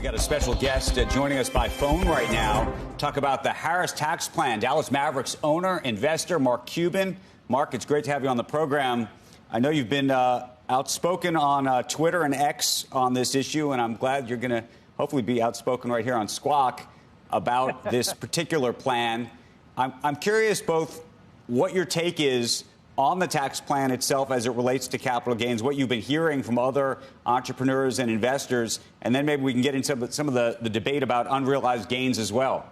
We got a special guest joining us by phone right now. Talk about the Harris tax plan. Dallas Mavericks owner, investor, Mark Cuban. Mark, it's great to have you on the program. I know you've been outspoken on Twitter and X on this issue, and I'm glad you're going to hopefully be outspoken right here on Squawk about this particular plan. I'm curious both what your take is on the tax plan itself as it relates to capital gains, what you've been hearing from other entrepreneurs and investors, and then maybe we can get into some of the debate about unrealized gains as well.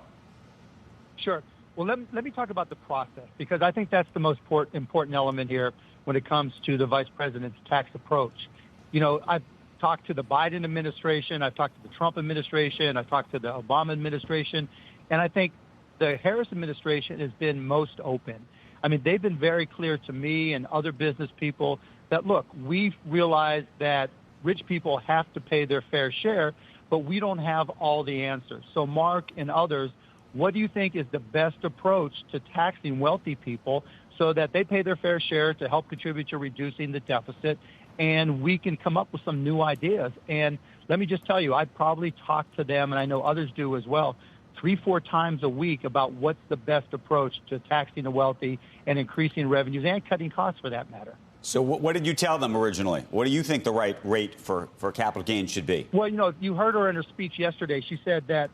Sure. Well, let me talk about the process, because I think that's the most important element here when it comes to the vice president's tax approach. You know, I've talked to the Biden administration, I've talked to the Trump administration, I've talked to the Obama administration, and I think the Harris administration has been most open. I mean, they've been very clear to me and other business people that, look, we've realized that rich people have to pay their fair share, but we don't have all the answers. So, Mark and others, what do you think is the best approach to taxing wealthy people so that they pay their fair share to help contribute to reducing the deficit, and we can come up with some new ideas? And let me just tell you, I probably talk to them, and I know others do as well, 3-4 times a week about what's the best approach to taxing the wealthy and increasing revenues and cutting costs for that matter. So what did you tell them originally? What do you think the right rate for capital gains should be? Well, you know, you heard her in her speech yesterday. She said that,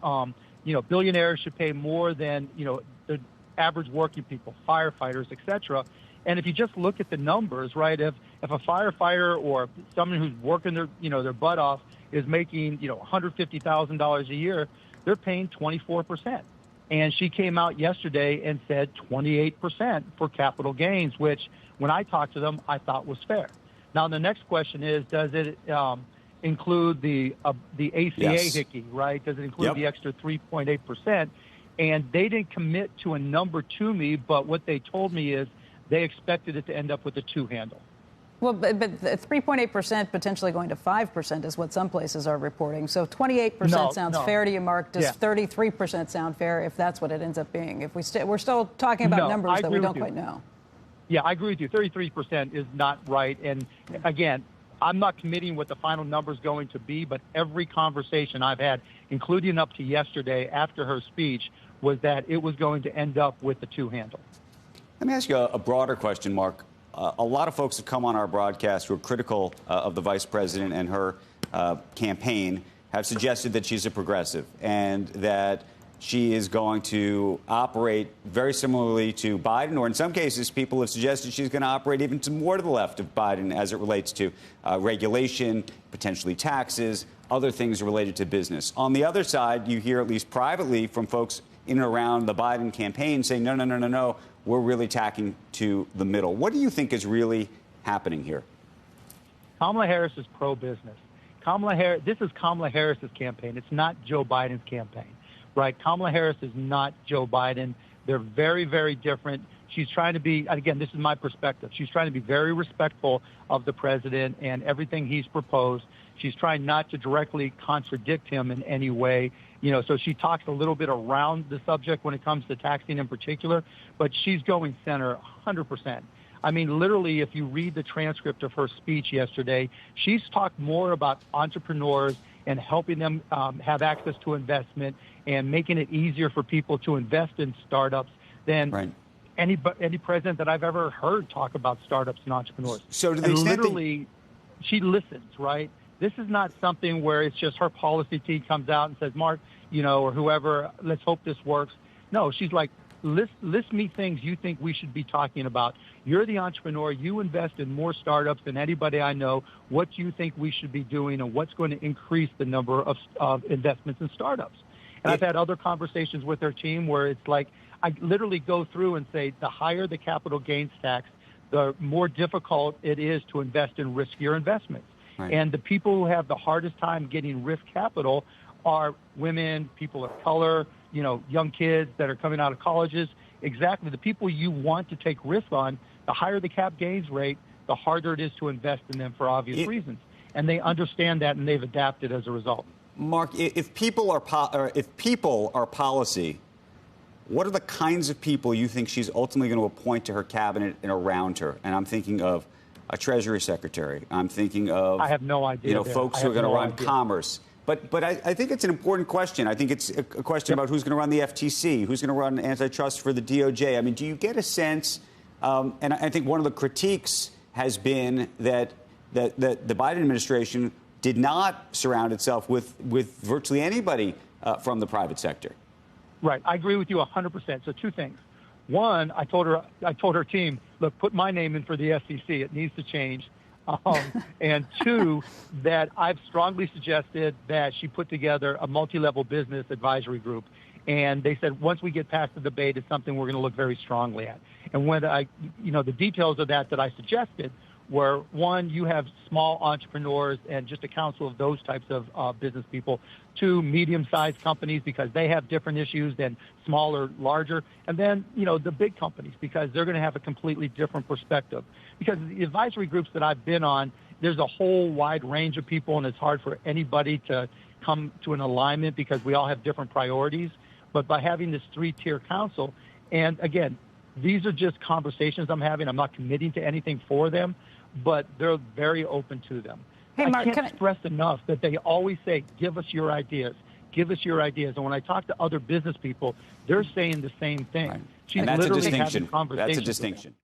billionaires should pay more than, the average working people, firefighters, et cetera. And if you just look at the numbers, right, if a firefighter or someone who's working their butt off is making, $150,000 a year, they're paying 24%. And she came out yesterday and said 28% for capital gains, which when I talked to them, I thought was fair. Now, the next question is, does it include the ACA hickey, right? Does it include the extra 3.8%? And they didn't commit to a number to me, but what they told me is they expected it to end up with a 2 handle. Well, but 3.8% potentially going to 5% is what some places are reporting. So 28% sounds fair to you, Mark. Does 33% sound fair if that's what it ends up being? If we're still talking about numbers that we don't quite know. Yeah, I agree with you. 33% is not right. And again, I'm not committing what the final number is going to be, but every conversation I've had, including up to yesterday after her speech, was that it was going to end up with the 2 handle. Let me ask you a broader question, Mark. A lot of folks have come on our broadcast who are critical of the vice president and her campaign have suggested that she's a progressive and that she is going to operate very similarly to Biden, or in some cases, people have suggested she's going to operate even more to the left of Biden as it relates to regulation, potentially taxes, other things related to business. On the other side, you hear, at least privately, from folks in and around the Biden campaign saying, no, we're really tacking to the middle. What do you think is really happening here? Kamala Harris is pro-business. This is Kamala Harris's campaign. It's not Joe Biden's campaign, right? Kamala Harris is not Joe Biden. They're very, very different. She's trying to be, again, this is my perspective, she's trying to be very respectful of the president and everything he's proposed. She's trying not to directly contradict him in any way. So she talks a little bit around the subject when it comes to taxing in particular, but she's going center 100%. I mean, literally, if you read the transcript of her speech yesterday, she's talked more about entrepreneurs and helping them have access to investment and making it easier for people to invest in startups than any president that I've ever heard talk about startups and entrepreneurs. So to the extent literally, she listens, right? This is not something where it's just her policy team comes out and says, Mark, or whoever, let's hope this works. No, she's like, list me things you think we should be talking about. You're the entrepreneur. You invest in more startups than anybody I know. What do you think we should be doing, and what's going to increase the number of investments in startups? And I've had other conversations with her team where it's like I literally go through and say the higher the capital gains tax, the more difficult it is to invest in riskier investments. And the people who have the hardest time getting risk capital are women, people of color, young kids that are coming out of colleges. Exactly. The people you want to take risks on, the higher the cap gains rate, the harder it is to invest in them for obvious reasons. And they understand that, and they've adapted as a result. Mark, if people are policy, what are the kinds of people you think she's ultimately going to appoint to her cabinet and around her? And I'm thinking of a Treasury Secretary. I'm thinking of, I have no idea. Folks who are going to run commerce, But I think it's an important question. I think it's a question about who's going to run the FTC, who's going to run antitrust for the DOJ. I mean, do you get a sense, and I think one of the critiques has been that the Biden administration did not surround itself with virtually anybody from the private sector. Right. I agree with you 100%. So two things. One, I told her team, look, put my name in for the SEC. It needs to change. And two, that I've strongly suggested that she put together a multi-level business advisory group. And they said, once we get past the debate, it's something we're going to look very strongly at. And when the details of that I suggested were, one, you have small entrepreneurs and just a council of those types of business people. Two, medium-sized companies, because they have different issues than smaller, larger. And then, the big companies, because they're going to have a completely different perspective. Because the advisory groups that I've been on, there's a whole wide range of people, and it's hard for anybody to come to an alignment because we all have different priorities. But by having this three-tier council, and again, these are just conversations I'm having. I'm not committing to anything for them, but they're very open to them. Hey, Mark, I can't stress enough that they always say, give us your ideas. Give us your ideas. And when I talk to other business people, they're saying the same thing. Right. She's and that's literally a distinction. having conversations. That's a distinction.